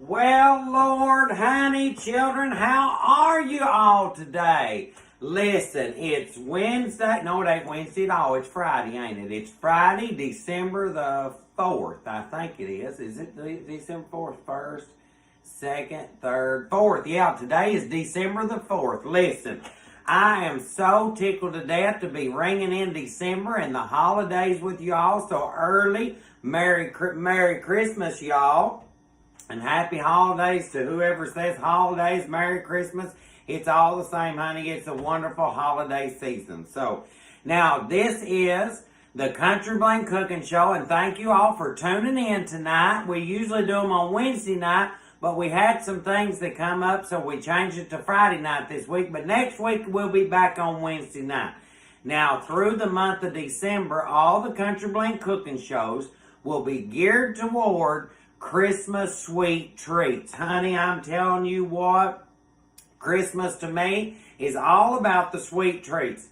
Well, Lord, honey, children, how are you all today? Listen, it's Wednesday. No, it ain't Wednesday at all. It's Friday, ain't it? It's Friday, December the 4th. I think it is. Is it December 4th? 1st, 2nd, 3rd, 4th. Yeah, today is December the 4th. Listen, I am so tickled to death to be ringing in December and the holidays with y'all so early. Merry Christmas, y'all. And happy holidays to whoever says holidays, Merry Christmas. It's all the same, honey. It's a wonderful holiday season. So, now this is the Country Bling Cooking Show, and thank you all for tuning in tonight. We usually do them on Wednesday night, but we had some things that come up, so we changed it to Friday night this week. But next week, we'll be back on Wednesday night. Now, through the month of December, all the Country Bling Cooking Shows will be geared toward Christmas sweet treats. Honey, I'm telling you what, Christmas to me is all about the sweet treats.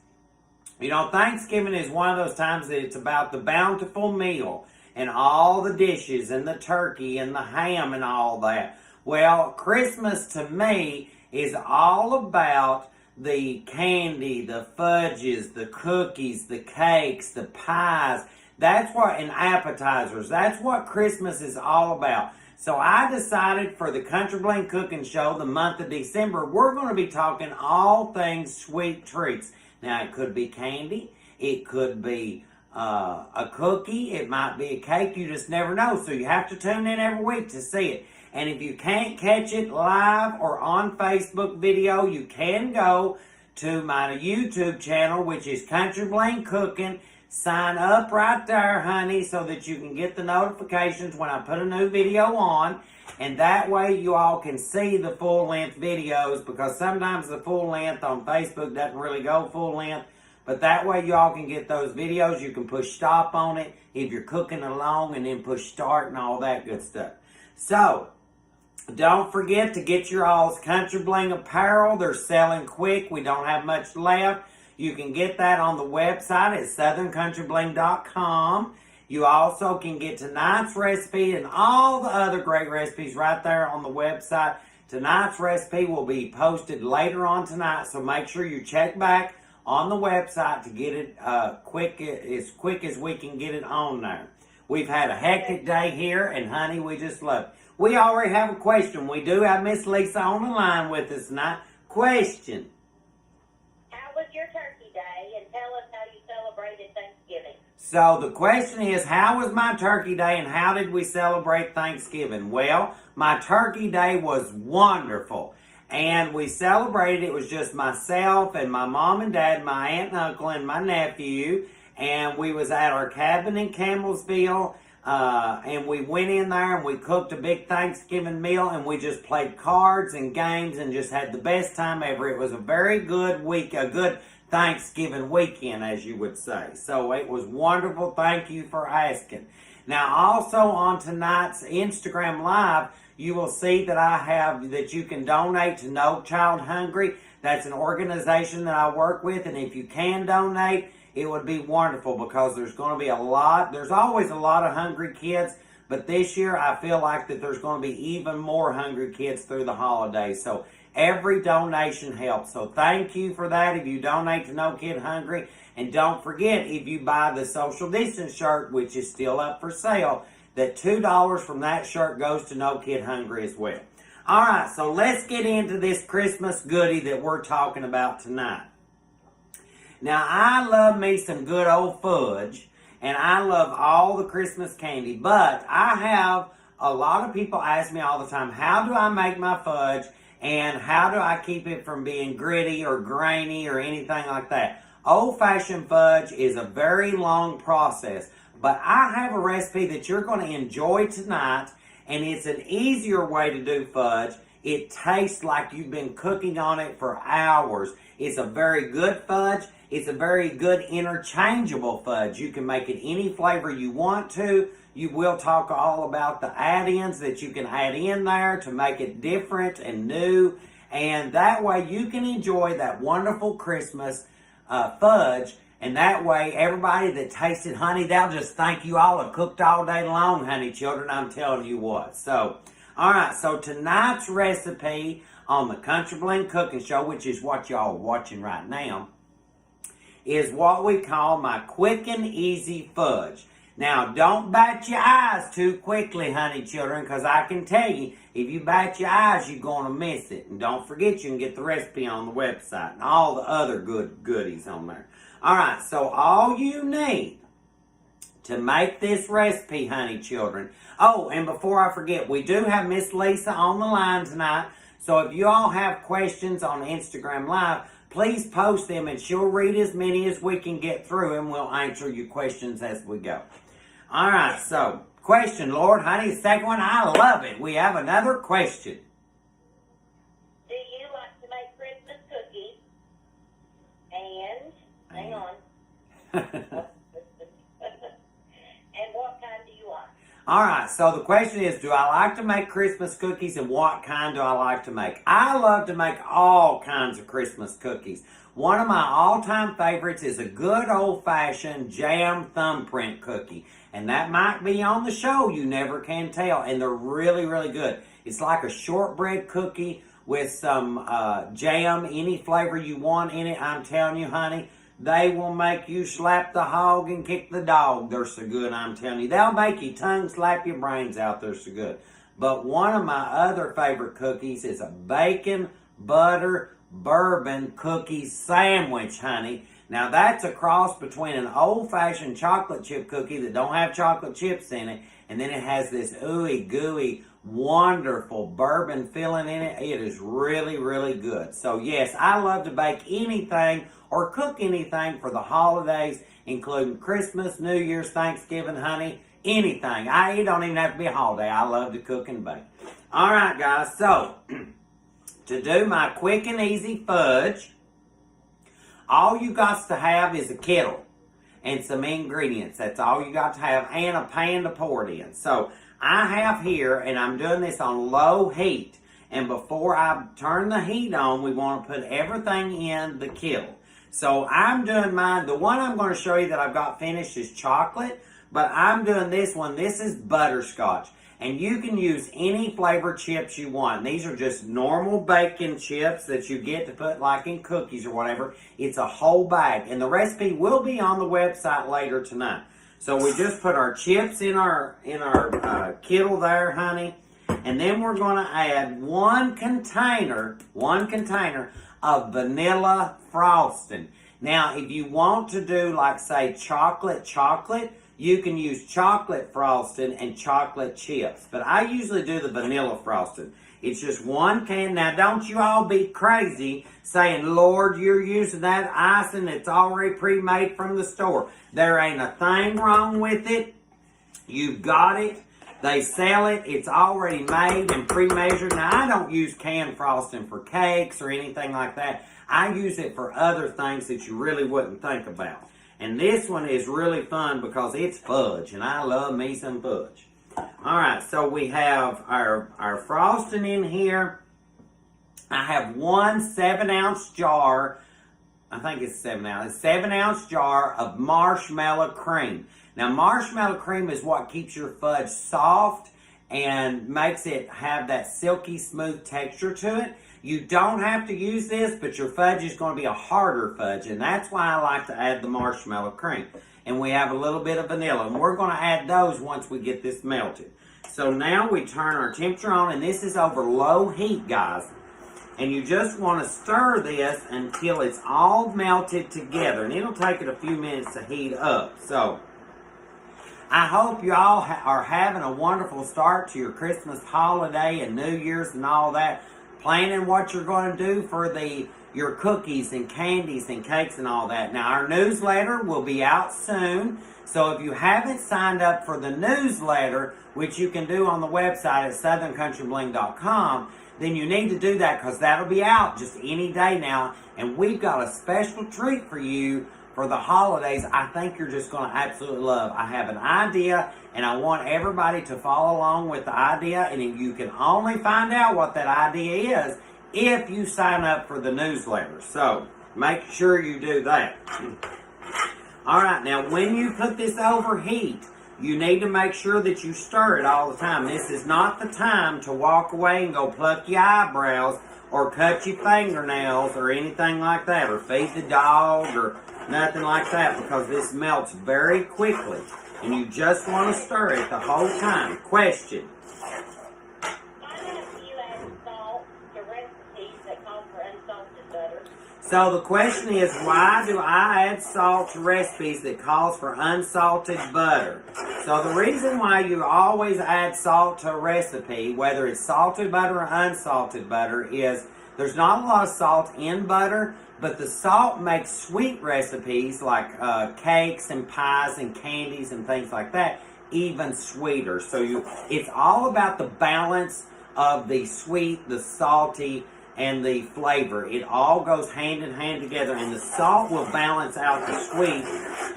You know, Thanksgiving is one of those times that it's about the bountiful meal and all the dishes and the turkey and the ham and all that. Well, Christmas to me is all about the candy, the fudges, the cookies, the cakes, the pies. That's what, and appetizers. That's what Christmas is all about. So I decided for the Country Bling Cooking Show, the month of December, we're going to be talking all things sweet treats. Now, it could be candy. It could be a cookie. It might be a cake. You just never know. So you have to tune in every week to see it. And if you can't catch it live or on Facebook video, you can go to my YouTube channel, which is Country Bling Cooking. Sign up right there, honey, so that you can get the notifications when I put a new video on. And that way you all can see the full-length videos, because sometimes the full length on Facebook doesn't really go full length. But that way you all can get those videos. You can push stop on it if you're cooking along, and then push start and all that good stuff. So, don't forget to get your all's Country Bling apparel. They're selling quick. We don't have much left. You can get that on the website at southerncountryBling.com. You also can get tonight's recipe and all the other great recipes right there on the website. Tonight's recipe will be posted later on tonight, so make sure you check back on the website to get it as quick as we can get it on there. We've had a hectic day here, and honey, we just love it. We already have a question. We do have Miss Lisa on the line with us tonight. Question. Your turkey day, and tell us how you celebrated Thanksgiving. So the question is, how was my turkey day and how did we celebrate Thanksgiving? Well, my turkey day was wonderful, and we celebrated. It was just myself and my mom and dad, my aunt and uncle, and my nephew, and we was at our cabin in Campbellsville. And we went in there and we cooked a big Thanksgiving meal, and we just played cards and games and just had the best time ever. It was a very good week, a good Thanksgiving weekend, as you would say. So it was wonderful. Thank you for asking. Now, also on tonight's Instagram Live, you will see that that you can donate to No Child Hungry. That's an organization that I work with, and if you can donate, it would be wonderful, because there's going to be there's always a lot of hungry kids, but this year I feel like that there's going to be even more hungry kids through the holidays. So every donation helps. So thank you for that if you donate to No Kid Hungry. And don't forget, if you buy the social distance shirt, which is still up for sale, that $2 from that shirt goes to No Kid Hungry as well. All right, so let's get into this Christmas goodie that we're talking about tonight. Now, I love me some good old fudge, and I love all the Christmas candy, but I have a lot of people ask me all the time, how do I make my fudge, and how do I keep it from being gritty or grainy or anything like that? Old-fashioned fudge is a very long process, but I have a recipe that you're going to enjoy tonight, and it's an easier way to do fudge. It tastes like you've been cooking on it for hours. It's a very good fudge. It's a very good interchangeable fudge. You can make it any flavor you want to. You will talk all about the add-ins that you can add in there to make it different and new. And that way you can enjoy that wonderful Christmas fudge. And that way everybody that tastes it, honey, they'll just think you all have cooked all day long, honey children. I'm telling you what. So, Alright, so tonight's recipe on the Country Blend Cooking Show, which is what y'all are watching right now, is what we call my quick and easy fudge. Now, don't bat your eyes too quickly, honey children, because I can tell you, if you bat your eyes, you're going to miss it. And don't forget, you can get the recipe on the website and all the other good goodies on there. Alright, so all you need to make this recipe, honey children. Oh, and before I forget, we do have Miss Lisa on the line tonight. So if you all have questions on Instagram Live, please post them and she'll read as many as we can get through and we'll answer your questions as we go. Alright, so question, Lord, honey, second one, I love it. We have another question. Do you like to make Christmas cookies? And, hang on. And what kind do you like? Alright, so the question is, do I like to make Christmas cookies and what kind do I like to make? I love to make all kinds of Christmas cookies. One of my all-time favorites is a good old-fashioned jam thumbprint cookie. And that might be on the show, you never can tell. And they're really, really good. It's like a shortbread cookie with some jam, any flavor you want in it. I'm telling you, honey, they will make you slap the hog and kick the dog. They're so good, I'm telling you. They'll make your tongue slap your brains out. They're so good. But one of my other favorite cookies is a bacon, butter, bourbon cookie sandwich, honey. Now, that's a cross between an old-fashioned chocolate chip cookie that don't have chocolate chips in it, and then it has this ooey gooey, wonderful bourbon filling in it. It is really, really good. So, yes, I love to bake anything or cook anything for the holidays, including Christmas, New Year's, Thanksgiving, honey, anything. It don't even have to be a holiday. I love to cook and bake. All right, guys, so to do my quick and easy fudge, all you got to have is a kettle and some ingredients. That's all you got to have, and a pan to pour it in. So I have here, and I'm doing this on low heat. And before I turn the heat on, we want to put everything in the kettle. So I'm doing mine. The one I'm going to show you that I've got finished is chocolate, but I'm doing this one. This is butterscotch. And you can use any flavored chips you want. These are just normal bacon chips that you get to put like in cookies or whatever. It's a whole bag. And the recipe will be on the website later tonight. So we just put our chips in our kettle there, honey. And then we're going to add one container of vanilla frosting. Now, if you want to do like, say, chocolate, you can use chocolate frosting and chocolate chips. But I usually do the vanilla frosting. It's just one can. Now, don't you all be crazy saying, Lord, you're using that icing that's already pre-made from the store. There ain't a thing wrong with it. You've got it. They sell it. It's already made and pre-measured. Now, I don't use canned frosting for cakes or anything like that. I use it for other things that you really wouldn't think about. And this one is really fun because it's fudge, and I love me some fudge. Alright, so we have our frosting in here. I have one 7-ounce jar, I think it's 7-ounce jar of marshmallow cream. Now, marshmallow cream is what keeps your fudge soft and makes it have that silky smooth texture to it. You don't have to use this, but your fudge is going to be a harder fudge, and that's why I like to add the marshmallow cream. And we have a little bit of vanilla, and we're going to add those once we get this melted. So now we turn our temperature on, and this is over low heat, guys. And you just want to stir this until it's all melted together, and it'll take it a few minutes to heat up. So I hope you all are having a wonderful start to your Christmas holiday and New Year's and all that. Planning what you're going to do for your cookies and candies and cakes and all that. Now, our newsletter will be out soon. So if you haven't signed up for the newsletter, which you can do on the website at southerncountrybling.com, then you need to do that because that'll be out just any day now. And we've got a special treat for you for the holidays. I think you're just going to absolutely love. I have an idea, and I want everybody to follow along with the idea. And if you can only find out what that idea is if you sign up for the newsletter. So make sure you do that. All right, now when you put this over heat, you need to make sure that you stir it all the time. This is not the time to walk away and go pluck your eyebrows or cut your fingernails or anything like that, or feed the dog or nothing like that, because this melts very quickly. And you just want to stir it the whole time. Question. Why don't you add salt to recipes that call for unsalted butter? So the question is, why do I add salt to recipes that calls for unsalted butter? So the reason why you always add salt to a recipe, whether it's salted butter or unsalted butter, is there's not a lot of salt in butter, but the salt makes sweet recipes like cakes and pies and candies and things like that even sweeter. So it's all about the balance of the sweet, the salty, and the flavor. It all goes hand in hand together, and the salt will balance out the sweet,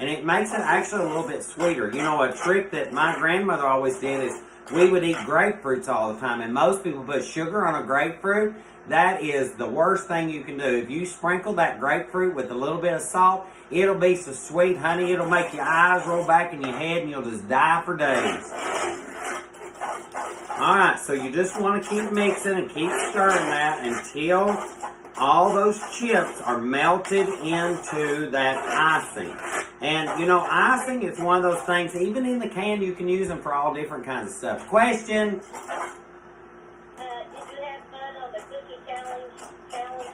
and it makes it actually a little bit sweeter. You know, a trick that my grandmother always did is we would eat grapefruits all the time, and most people put sugar on a grapefruit. That is the worst thing you can do. If you sprinkle that grapefruit with a little bit of salt, it'll be so sweet, honey, it'll make your eyes roll back in your head, and you'll just die for days. Alright, so you just want to keep mixing and keep stirring that until all those chips are melted into that icing. And, you know, icing is one of those things, even in the can, you can use them for all different kinds of stuff. Question? Did you have fun on the cookie challenge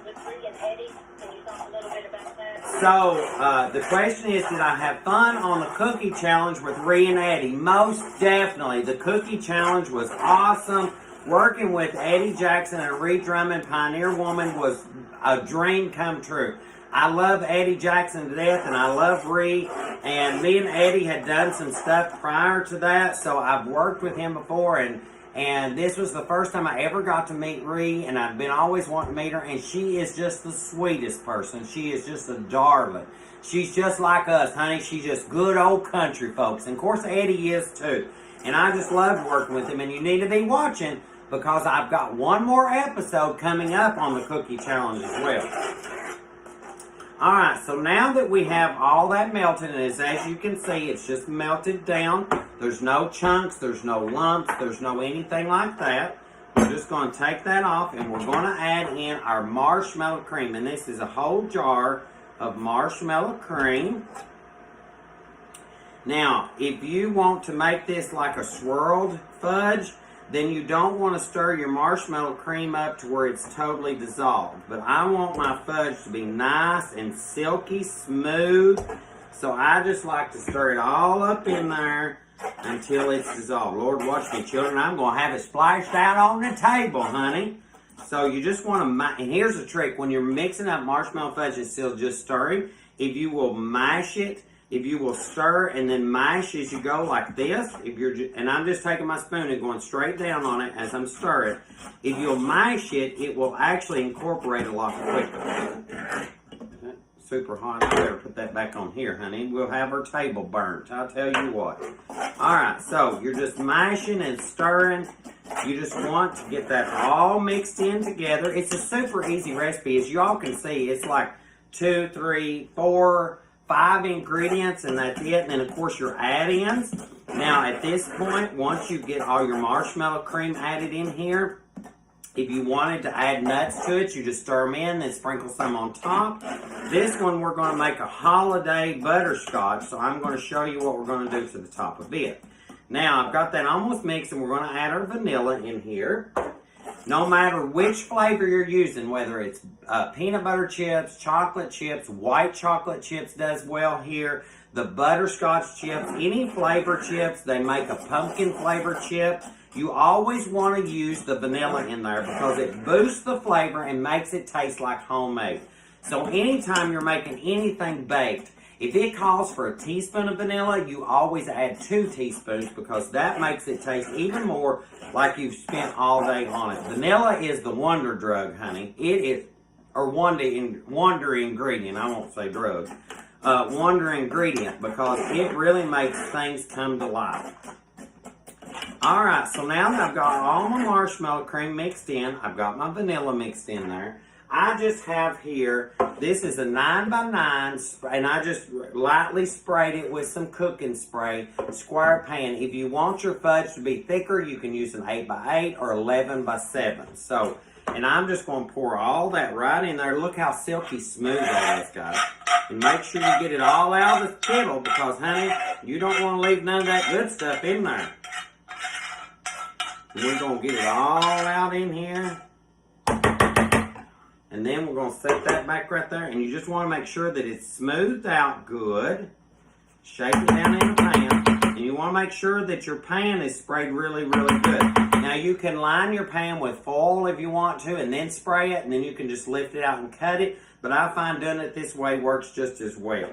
with Bree and Eddie? Can you talk a little bit about that? So, the question is, did I have fun on the cookie challenge with Ree and Eddie? Most definitely. The cookie challenge was awesome. Working with Eddie Jackson and Ree Drummond, Pioneer Woman, was a dream come true. I love Eddie Jackson to death, and I love Ree. And me and Eddie had done some stuff prior to that, so I've worked with him before, and this was the first time I ever got to meet Ree, and I've been always wanting to meet her, and she is just the sweetest person. She is just a darling. She's just like us, honey. She's just good old country folks. And of course Eddie is too. And I just loved working with him, and you need to be watching because I've got one more episode coming up on the cookie challenge as well. Alright, so now that we have all that melted, and as you can see, it's just melted down. There's no chunks, there's no lumps, there's no anything like that. We're just going to take that off, and we're going to add in our marshmallow cream. And this is a whole jar of marshmallow cream. Now, if you want to make this like a swirled fudge, then you don't want to stir your marshmallow cream up to where it's totally dissolved. But I want my fudge to be nice and silky smooth. So I just like to stir it all up in there until it's dissolved. Lord, watch me, children. I'm going to have it splashed out on the table, honey. So you just want to, and here's a trick. When you're mixing up marshmallow fudge and still just stirring, if you will mash it, if you will stir and then mash as you go like this, and I'm just taking my spoon and going straight down on it as I'm stirring. If you'll mash it, it will actually incorporate a lot quicker. Super hot. I better put that back on here, honey. We'll have our table burnt. I'll tell you what. Alright, so you're just mashing and stirring. You just want to get that all mixed in together. It's a super easy recipe. As y'all can see, it's like 2, 3, 4, 5 ingredients, and that's it. And then, of course, your add-ins. Now, at this point, once you get all your marshmallow cream added in here, if you wanted to add nuts to it, you just stir them in, then sprinkle some on top. This one, we're going to make a holiday butterscotch, so I'm going to show you what we're going to do to the top of it. Now, I've got that almost mixed, and we're going to add our vanilla in here. No matter which flavor you're using, whether it's peanut butter chips, chocolate chips, white chocolate chips does well here, the butterscotch chips, any flavor chips, they make a pumpkin flavor chip. You always want to use the vanilla in there because it boosts the flavor and makes it taste like homemade. So anytime you're making anything baked, if it calls for a teaspoon of vanilla, you always add 2 teaspoons because that makes it taste even more like you've spent all day on it. Vanilla is the wonder drug, honey. It is, or wonder ingredient. I won't say drug. Wonder ingredient because it really makes things come to life. Alright, so now that I've got all my marshmallow cream mixed in, I've got my vanilla mixed in there, I just have here, this is a 9x9, and I just lightly sprayed it with some cooking spray, square pan. If you want your fudge to be thicker, you can use an 8x8 or 11x7. So, and I'm just going to pour all that right in there. Look how silky smooth that is, guys. And make sure you get it all out of the kettle because, honey, you don't want to leave none of that good stuff in there. And we're going to get it all out in here. And then we're going to set that back right there. And you just want to make sure that it's smoothed out good. Shake it down in the pan. And you want to make sure that your pan is sprayed really, really good. Now you can line your pan with foil if you want to and then spray it. And then you can just lift it out and cut it. But I find doing it this way works just as well.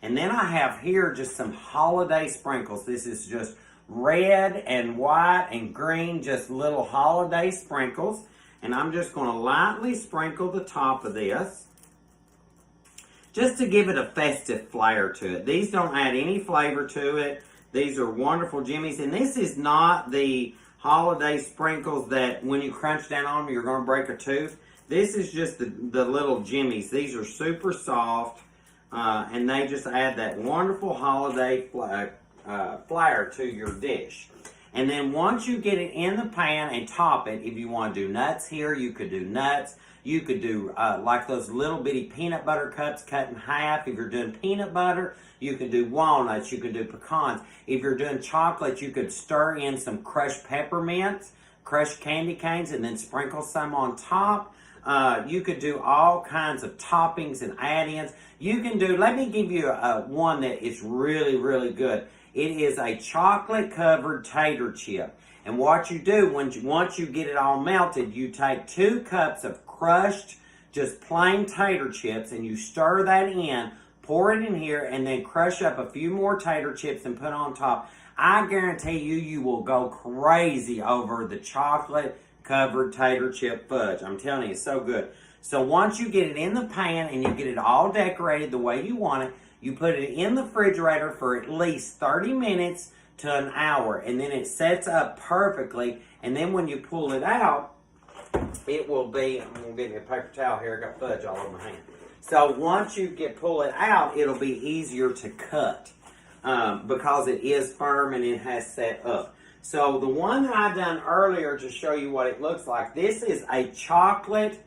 And then I have here just some holiday sprinkles. This is just red and white and green, just little holiday sprinkles. And I'm just going to lightly sprinkle the top of this just to give it a festive flair to it. These don't add any flavor to it. These are wonderful jimmies. And this is not the holiday sprinkles that when you crunch down on them, you're going to break a tooth. This is just the little jimmies. These are super soft, and they just add that wonderful holiday flair to your dish. And then once you get it in the pan and top it, if you want to do nuts here, you could do nuts. You could do like those little bitty peanut butter cups cut in half. If you're doing peanut butter, you could do walnuts. You could do pecans. If you're doing chocolate, you could stir in some crushed peppermints, crushed candy canes, and then sprinkle some on top. You could do all kinds of toppings and add-ins. You can do, let me give you one that is really, really good. It is a chocolate-covered tater chip. And what you do, once you get it all melted, you take 2 cups of crushed, just plain tater chips, and you stir that in, pour it in here, and then crush up a few more tater chips and put on top. I guarantee you, you will go crazy over the chocolate-covered tater chip fudge. I'm telling you, it's so good. So once you get it in the pan and you get it all decorated the way you want it, you put it in the refrigerator for at least 30 minutes to an hour. And then it sets up perfectly. And then when you pull it out, it will be, I'm going to get me a paper towel here. I got fudge all over my hand. So once you pull it out, it'll be easier to cut because it is firm and it has set up. So the one that I done earlier to show you what it looks like, this is a chocolate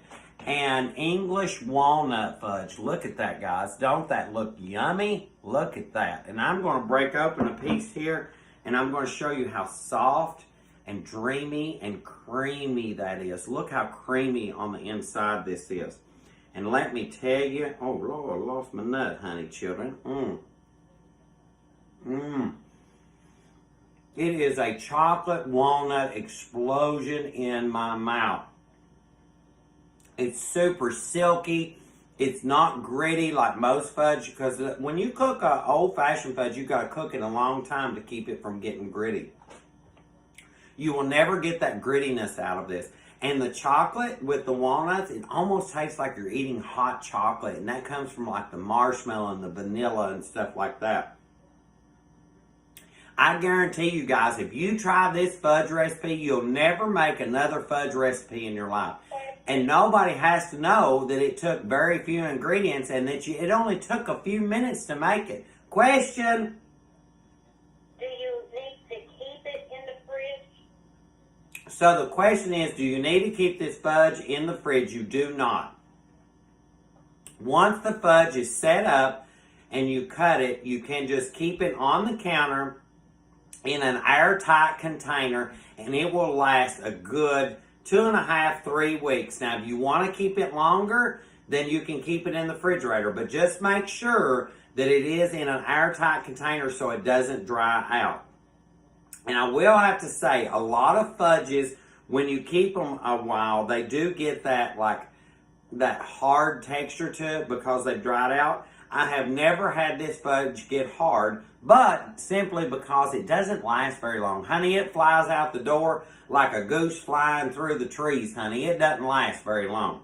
and English walnut fudge. Look at that, guys. Don't that look yummy? Look at that. And I'm going to break open a piece here, and I'm going to show you how soft and dreamy and creamy that is. Look how creamy on the inside this is. And let me tell you, oh, Lord, I lost my nut, honey, children. It is a chocolate walnut explosion in my mouth. It's super silky. It's not gritty like most fudge because when you cook an old-fashioned fudge, you've got to cook it a long time to keep it from getting gritty. You will never get that grittiness out of this. And the chocolate with the walnuts, it almost tastes like you're eating hot chocolate. And that comes from like the marshmallow and the vanilla and stuff like that. I guarantee you guys, if you try this fudge recipe, you'll never make another fudge recipe in your life. And nobody has to know that it took very few ingredients and that it only took a few minutes to make it. Question? Do you need to keep it in the fridge? So the question is, do you need to keep this fudge in the fridge? You do not. Once the fudge is set up and you cut it, you can just keep it on the counter in an airtight container and it will last a good 2.5, 3 weeks. Now, if you want to keep it longer, then you can keep it in the refrigerator. But just make sure that it is in an airtight container so it doesn't dry out. And I will have to say, a lot of fudges, when you keep them a while, they do get that hard texture to it because they've dried out. I have never had this fudge get hard, but simply because it doesn't last very long. Honey, it flies out the door like a goose flying through the trees, honey. It doesn't last very long.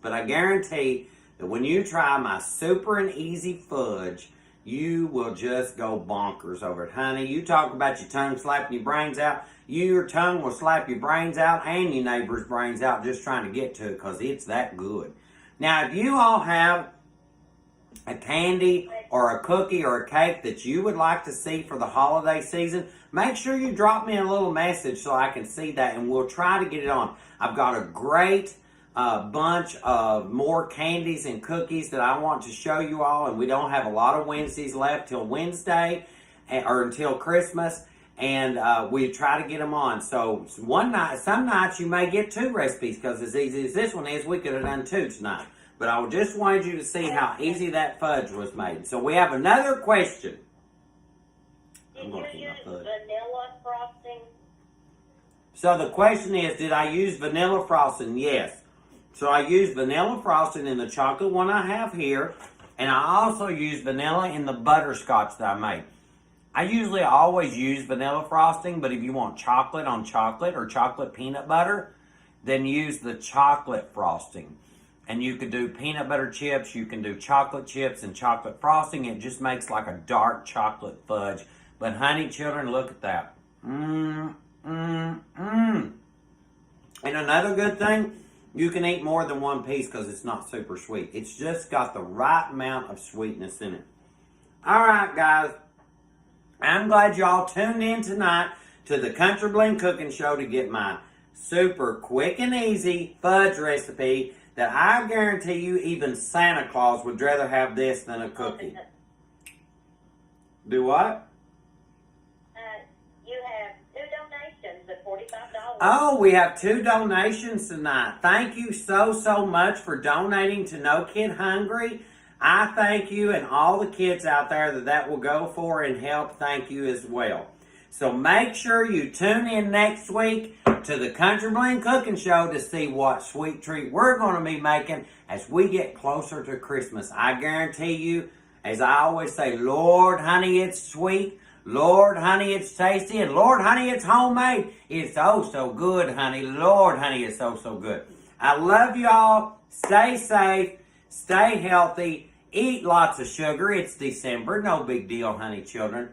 But I guarantee that when you try my super and easy fudge, you will just go bonkers over it. Honey, you talk about your tongue slapping your brains out. Your tongue will slap your brains out and your neighbor's brains out just trying to get to it because it's that good. Now, if you all have a candy or a cookie or a cake that you would like to see for the holiday season, make sure you drop me a little message so I can see that, and we'll try to get it on. I've got a great bunch of more candies and cookies that I want to show you all, and we don't have a lot of Wednesdays left till Wednesday or until Christmas, and we try to get them on. So one night, some nights you may get 2 recipes because as easy as this one is, we could have done 2 tonight. But I just wanted you to see how easy that fudge was made. So we have another question. Did you use vanilla frosting? So the question is, did I use vanilla frosting? Yes. So I used vanilla frosting in the chocolate one I have here, and I also used vanilla in the butterscotch that I made. I usually always use vanilla frosting, but if you want chocolate on chocolate or chocolate peanut butter, then use the chocolate frosting. And you could do peanut butter chips, you can do chocolate chips and chocolate frosting. It just makes like a dark chocolate fudge. But honey, children, look at that. And another good thing, you can eat more than 1 piece because it's not super sweet. It's just got the right amount of sweetness in it. All right, guys. I'm glad y'all tuned in tonight to the Country Bling Cooking Show to get my super quick and easy fudge recipe that I guarantee you even Santa Claus would rather have this than a cookie. Do what? You have 2 donations at $45. Oh, we have 2 donations tonight. Thank you so much for donating to No Kid Hungry. I thank you, and all the kids out there that will go for and help, thank you as well. So make sure you tune in next week to the Country Bling Cooking Show to see what sweet treat we're going to be making as we get closer to Christmas. I guarantee you, as I always say, Lord, honey, it's sweet. Lord, honey, it's tasty. And Lord, honey, it's homemade. It's oh so good, honey. Lord, honey, it's so good. I love y'all. Stay safe. Stay healthy. Eat lots of sugar. It's December. No big deal, honey, children.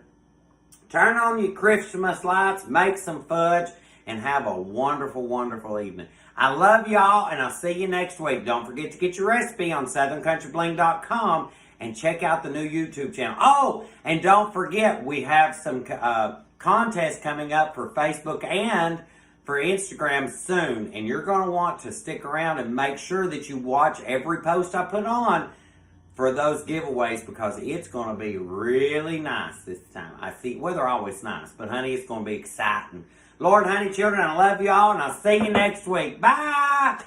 Turn on your Christmas lights, make some fudge, and have a wonderful, wonderful evening. I love y'all, and I'll see you next week. Don't forget to get your recipe on SouthernCountryBling.com and check out the new YouTube channel. Oh, and don't forget, we have some contests coming up for Facebook and for Instagram soon, and you're going to want to stick around and make sure that you watch every post I put on for those giveaways because it's going to be really nice this time. I see, well, they're always nice, but honey, it's going to be exciting. Lord, honey, children, I love y'all, and I'll see you next week. Bye!